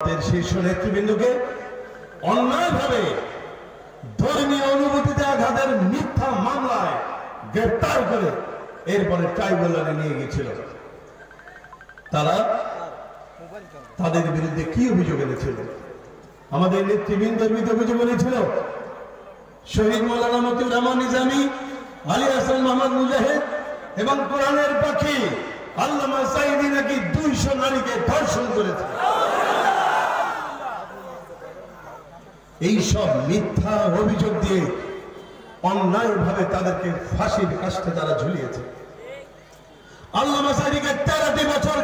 শীর্ষ নেতৃবৃন্দকে অন্যায়ভাবে ধর্মীয় অনুভূতিতে আঘাতের মিথ্যা মামলায় গ্রেফতার করে এরপরে ট্রাইব্যুনালে নিয়ে গিয়েছিল। তারা তাদের বিরুদ্ধে কি অভিযোগ এনেছিল? আমাদের নেতৃবৃন্দের বিরুদ্ধে অভিযোগ এনেছিল শহীদ মৌলানা মতিউর রহমান নিজামী, আলী হাসান মোহাম্মদ মুজাহিদ এবং কোরআনের পাখি আল্লামা সাঈদী নাকি 200 নারীকে ধর্ষণ করেছে। এই সব মিথ্যা অভিযোগ দিয়ে অন্যায়ভাবে তাদেরকে ফাঁসির কাষ্ঠে তারা ঝুলিয়েছে। আল্লামা সাঈদীকে 13টি বছর